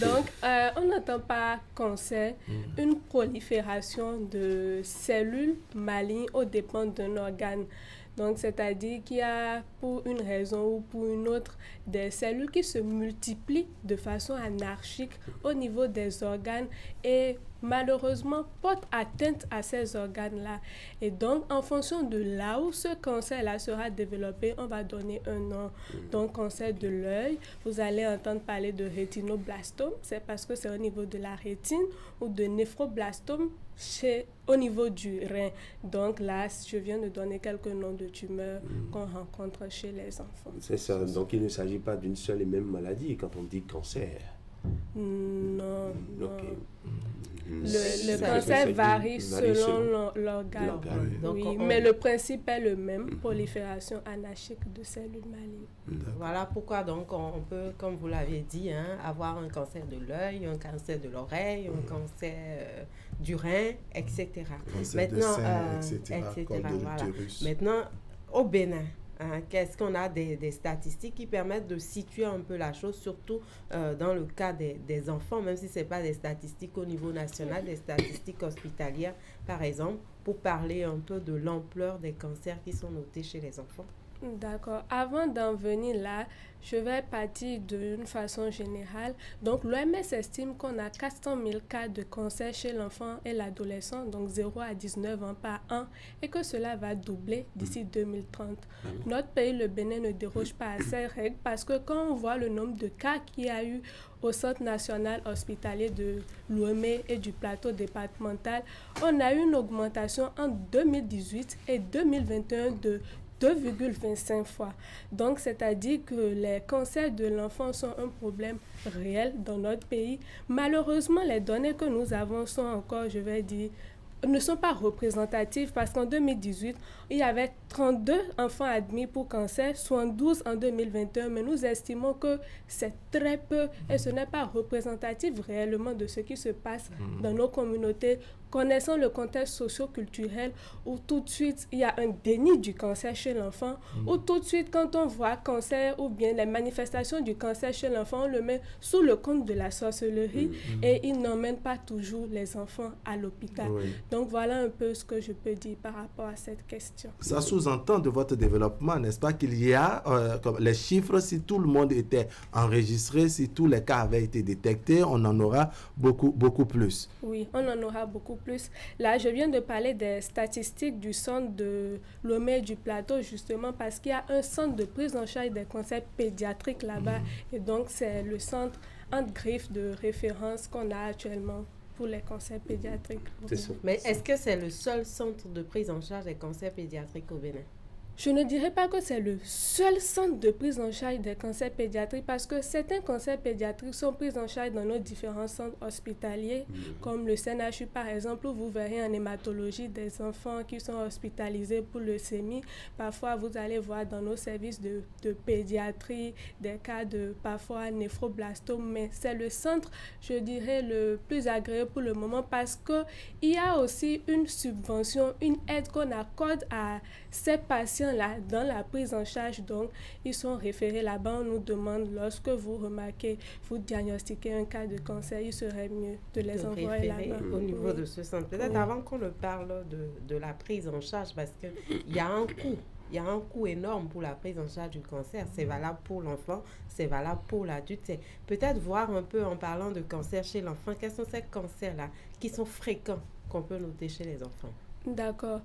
Donc, on n'entend pas cancer, une prolifération de cellules malignes aux dépens d'un organe. Donc, c'est-à-dire qu'il y a, pour une raison ou pour une autre, des cellules qui se multiplient de façon anarchique au niveau des organes et malheureusement portent atteinte à ces organes-là. Et donc, en fonction de là où ce cancer-là sera développé, on va donner un nom. Donc, cancer de l'œil, vous allez entendre parler de rétinoblastome, c'est parce que c'est au niveau de la rétine, ou de néphroblastome, au niveau du rein. Donc là, je viens de donner quelques noms de tumeurs qu'on rencontre chez les enfants. C'est ça, donc il ne s'agit pas d'une seule et même maladie quand on dit cancer. Non, non. Okay. Le cancer varie selon l'organe. Oui, mais le principe est le même, prolifération anarchique de cellules malignes. Voilà pourquoi donc on peut, comme vous l'avez dit, avoir un cancer de l'œil, un cancer de l'oreille, un cancer du rein, etc. Maintenant, voilà. Maintenant, au Bénin, qu'est-ce qu'on a des statistiques qui permettent de situer un peu la chose, surtout dans le cas des enfants, même si ce n'est pas des statistiques au niveau national, des statistiques hospitalières, par exemple, pour parler un peu de l'ampleur des cancers qui sont notés chez les enfants. D'accord. Avant d'en venir là, je vais partir d'une façon générale. Donc, l'OMS estime qu'on a 400 000 cas de cancer chez l'enfant et l'adolescent, donc 0 à 19 ans par an, et que cela va doubler d'ici 2030. Notre pays, le Bénin, ne déroge pas à ces règles parce que quand on voit le nombre de cas qu'il y a eu au Centre national hospitalier de Lomé et du plateau départemental, on a eu une augmentation entre 2018 et 2021 de 2,25 fois. Donc, c'est-à-dire que les cancers de l'enfant sont un problème réel dans notre pays. Malheureusement, les données que nous avons sont encore, je vais dire, ne sont pas représentatives parce qu'en 2018, il y avait 32 enfants admis pour cancer, soit 12 en 2021, mais nous estimons que c'est très peu et ce n'est pas représentatif réellement de ce qui se passe dans nos communautés. Connaissant le contexte socio-culturel où tout de suite il y a un déni du cancer chez l'enfant, où tout de suite quand on voit cancer ou bien les manifestations du cancer chez l'enfant, on le met sous le compte de la sorcellerie et il n'emmène pas toujours les enfants à l'hôpital. Donc voilà un peu ce que je peux dire par rapport à cette question. Ça sous-entend de votre développement, n'est-ce pas, qu'il y a comme les chiffres, si tout le monde était enregistré, si tous les cas avaient été détectés, on en aura beaucoup plus. Oui, on en aura beaucoup plus. Là, je viens de parler des statistiques du centre de Lomé du Plateau, justement parce qu'il y a un centre de prise en charge des cancers pédiatriques là-bas. Et donc, c'est le centre entre griffes de référence qu'on a actuellement pour les cancers pédiatriques. Mais est-ce que c'est le seul centre de prise en charge des cancers pédiatriques au Bénin? Je ne dirais pas que c'est le seul centre de prise en charge des cancers pédiatriques parce que certains cancers pédiatriques sont pris en charge dans nos différents centres hospitaliers, comme le CNHU par exemple, où vous verrez en hématologie des enfants qui sont hospitalisés pour leucémie. Parfois, vous allez voir dans nos services de pédiatrie des cas de parfois néphroblastome, mais c'est le centre, je dirais, le plus agréé pour le moment parce qu'il y a aussi une subvention, une aide qu'on accorde à ces patients là dans la prise en charge. Donc ils sont référés là-bas. On nous demande, lorsque vous remarquez, vous diagnostiquez un cas de cancer, il serait mieux de les envoyer là-bas au niveau de ce centre. Peut-être avant qu'on ne parle de la prise en charge, parce que il y a un coût. Il y a un coût énorme pour la prise en charge du cancer. C'est valable pour l'enfant, c'est valable pour l'adulte. Peut-être voir un peu en parlant de cancer chez l'enfant, quels sont ces cancers-là qui sont fréquents qu'on peut noter chez les enfants. D'accord.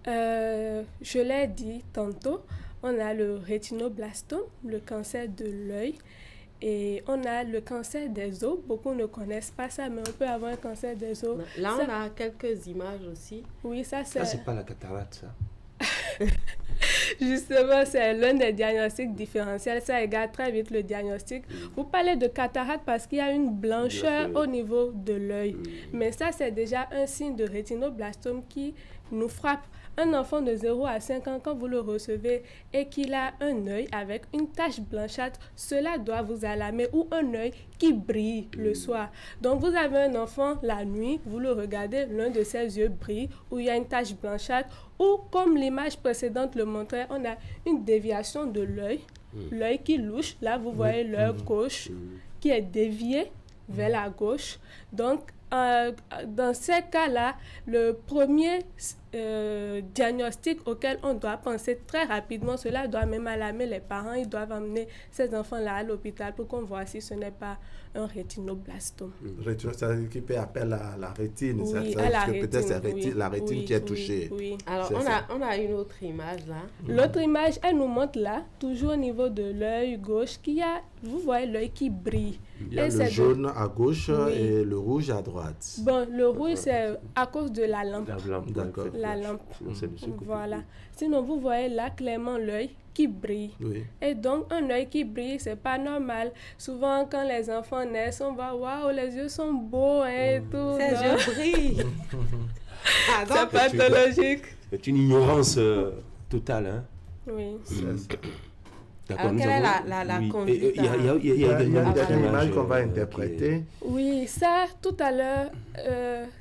Je l'ai dit tantôt, on a le rétinoblastome, le cancer de l'œil, et on a le cancer des os. Beaucoup ne connaissent pas ça, mais on peut avoir un cancer des os. Là, on a quelques images aussi. Oui, ça c'est... Ça, c'est pas la cataracte, ça. Justement, c'est l'un des diagnostics différentiels. Ça égale très vite le diagnostic. Vous parlez de cataracte parce qu'il y a une blancheur au niveau de l'œil. Mais ça, c'est déjà un signe de rétinoblastome qui nous frappe. Un enfant de 0 à 5 ans, quand vous le recevez et qu'il a un œil avec une tache blanchâtre, cela doit vous alarmer, ou un œil qui brille le soir. Donc, vous avez un enfant la nuit, vous le regardez, l'un de ses yeux brille, ou il y a une tache blanchâtre, ou comme l'image précédente le montrait, on a une déviation de l'œil, l'œil qui louche. Là, vous voyez l'œil gauche qui est dévié vers la gauche. Donc, dans ces cas-là, le premier diagnostic auquel on doit penser très rapidement, cela doit même alarmer les parents, ils doivent amener ces enfants-là à l'hôpital pour qu'on voit si ce n'est pas un rétinoblastome. Ça qui fait appel à la rétine, oui, ça, parce que peut-être c'est la rétine qui est touchée. Oui. Alors, on a une autre image là. L'autre image, elle nous montre là, toujours au niveau de l'œil gauche, vous voyez l'œil qui brille. Il y a le jaune à gauche et le rouge à droite. Bon, le rouge, c'est à cause de la lampe. La lampe, d'accord. La lampe. Sinon, voilà. Sinon, vous voyez là clairement l'œil qui brille. Oui. Et donc, un œil qui brille, c'est pas normal. Souvent, quand les enfants naissent, on va, waouh, les yeux sont beaux et tout. Ces yeux brillent. C'est pathologique. C'est une ignorance totale, hein? Oui. Alors, quelle est la conduite? Il y a une image qu'on va interpréter. Oui, ça, tout à l'heure,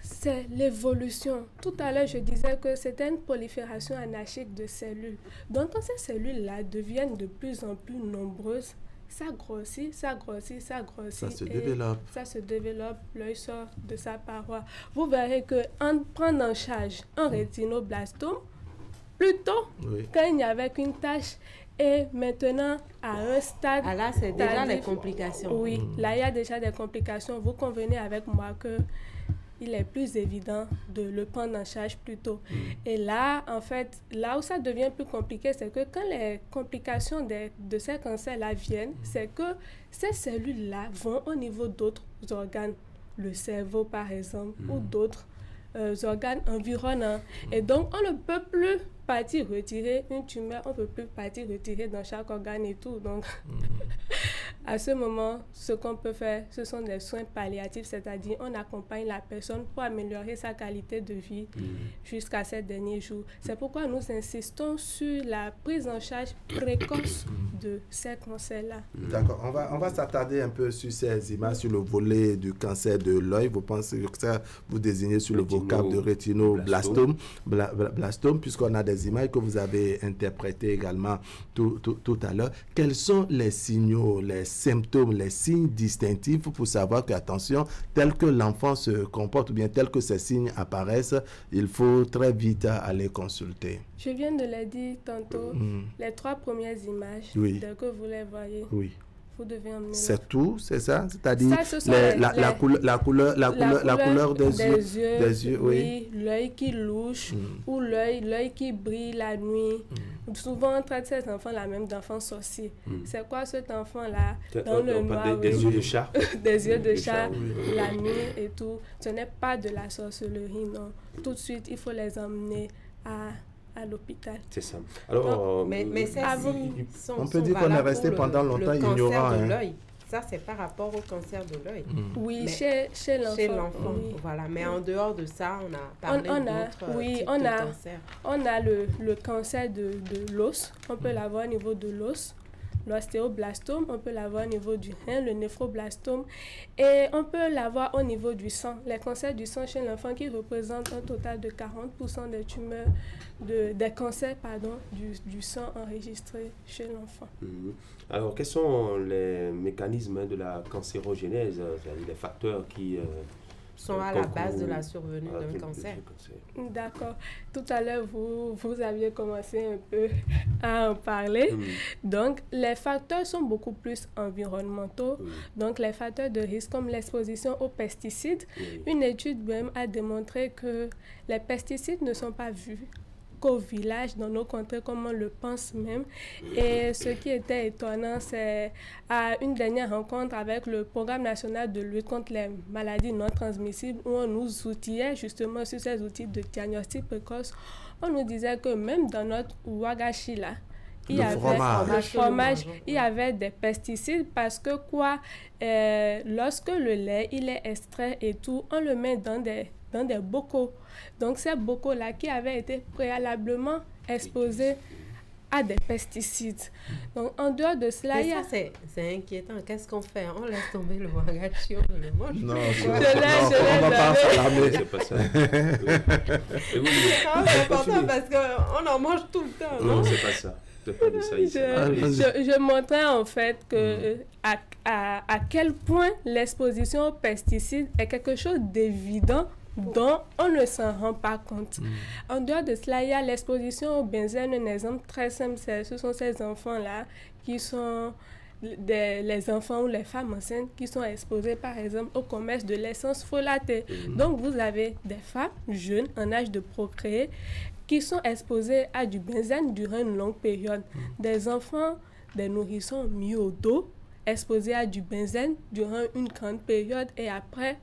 c'est l'évolution. Tout à l'heure, je disais que c'était une prolifération anarchique de cellules. Donc, quand ces cellules-là deviennent de plus en plus nombreuses, ça grossit, ça grossit, ça grossit. Ça se développe. Ça se développe, l'œil sort de sa paroi. Vous verrez qu'en prenant en charge un rétinoblastome, plutôt quand il n'y avait qu'une tache, et maintenant, à un stade... Ah là, c'est déjà les complications. Oui, là, il y a déjà des complications. Vous convenez avec moi qu'il est plus évident de le prendre en charge plus tôt. Et là, en fait, là où ça devient plus compliqué, c'est que quand les complications de ces cancers-là viennent, c'est que ces cellules-là vont au niveau d'autres organes, le cerveau par exemple, ou d'autres organes environnants. Et donc, on ne peut plus partir retirer une tumeur, on ne peut plus partir retirer dans chaque organe et tout. Donc, à ce moment, ce qu'on peut faire, ce sont des soins palliatifs, c'est-à-dire on accompagne la personne pour améliorer sa qualité de vie jusqu'à ses derniers jours. C'est pourquoi nous insistons sur la prise en charge précoce de ces cancers-là. D'accord. On va s'attarder un peu sur ces images, sur le volet du cancer de l'œil. Vous pensez que ça, vous désignez sur le vocable de rétinoblastome, puisqu'on a des images que vous avez interprétées également tout à l'heure. Quels sont les signaux, les symptômes, les signes distinctifs pour savoir que, attention, tel que l'enfant se comporte ou bien tel que ces signes apparaissent, il faut très vite aller consulter? Je viens de le dire tantôt, les 3 premières images, dès que vous les voyez. Oui. Vous devez emmener. C'est tout, c'est ça? C'est-à-dire la couleur des yeux, oui, l'œil qui louche ou l'œil qui brille la nuit. Souvent, on traite ces enfants-là même d'enfants sorciers. C'est quoi cet enfant-là dans le noir? Des yeux de chat. Des yeux de chat, la nuit et tout. Ce n'est pas de la sorcellerie, non. Tout de suite, il faut les emmener à l'hôpital. C'est ça. Alors, mais on peut dire qu'on est resté pendant longtemps ignorant. Ça, c'est par rapport au cancer de l'œil. Oui, chez l'enfant. Chez l'enfant, voilà. Mais en dehors de ça, on a parlé d'autres types de cancers. On a le cancer de l'os. On peut l'avoir au niveau de l'os. L'ostéoblastome, on peut l'avoir au niveau du rein, le néphroblastome, et on peut l'avoir au niveau du sang. Les cancers du sang chez l'enfant qui représentent un total de 40% des tumeurs, des cancers du sang enregistrés chez l'enfant. Alors, quels sont les mécanismes de la cancérogénèse, c'est-à-dire les facteurs qui... sont à la base de la survenue d'un cancer. D'accord. Tout à l'heure, vous aviez commencé un peu à en parler. Donc, les facteurs sont beaucoup plus environnementaux. Donc, les facteurs de risque comme l'exposition aux pesticides. Une étude même a démontré que les pesticides ne sont pas vus qu'au village, dans nos contrées, comme on le pense même. Et ce qui était étonnant, c'est à une dernière rencontre avec le Programme national de lutte contre les maladies non transmissibles, où on nous outillait justement sur ces outils de diagnostic précoce. On nous disait que même dans notre wagashi là, il y avait des pesticides parce que lorsque le lait il est extrait et tout, on le met dans des bocaux. Donc ces bocaux-là qui avaient été préalablement exposés à des pesticides. Donc en dehors de cela, c'est inquiétant. Qu'est-ce qu'on fait? On laisse tomber le wagashi, on le mange? Non, on va pas s'alarmer. C'est pas ça. C'est important parce qu'on en mange tout le temps. Non, c'est pas ça. Je montrais en fait que à quel point l'exposition aux pesticides est quelque chose d'évident dont on ne s'en rend pas compte. En dehors de cela, il y a l'exposition au benzène. Un exemple très simple, ce sont ces enfants-là qui sont les enfants ou les femmes enceintes qui sont exposés par exemple au commerce de l'essence folâtée. Donc vous avez des femmes jeunes en âge de procréer qui sont exposées à du benzène durant une longue période. Des enfants, des nourrissons mis au dos, exposés à du benzène durant une grande période et après,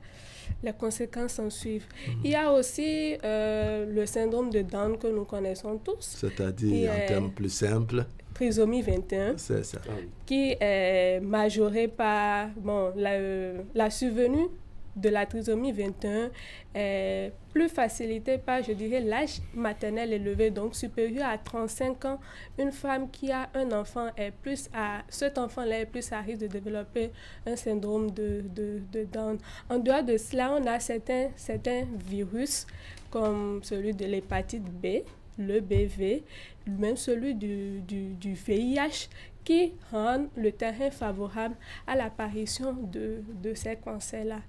les conséquences s'en suivent. Il y a aussi le syndrome de Down que nous connaissons tous. C'est-à-dire, en termes plus simples, trisomie 21, c'est ça. Qui est majorée par la survenue de la trisomie 21 est plus facilitée par, je dirais, l'âge maternel élevé, donc supérieur à 35 ans. Une femme qui a un enfant cet enfant-là est plus à risque de développer un syndrome de Down. En dehors de cela, on a certains virus comme celui de l'hépatite B, le BV, même celui du VIH, qui rendent le terrain favorable à l'apparition de ces cancers-là.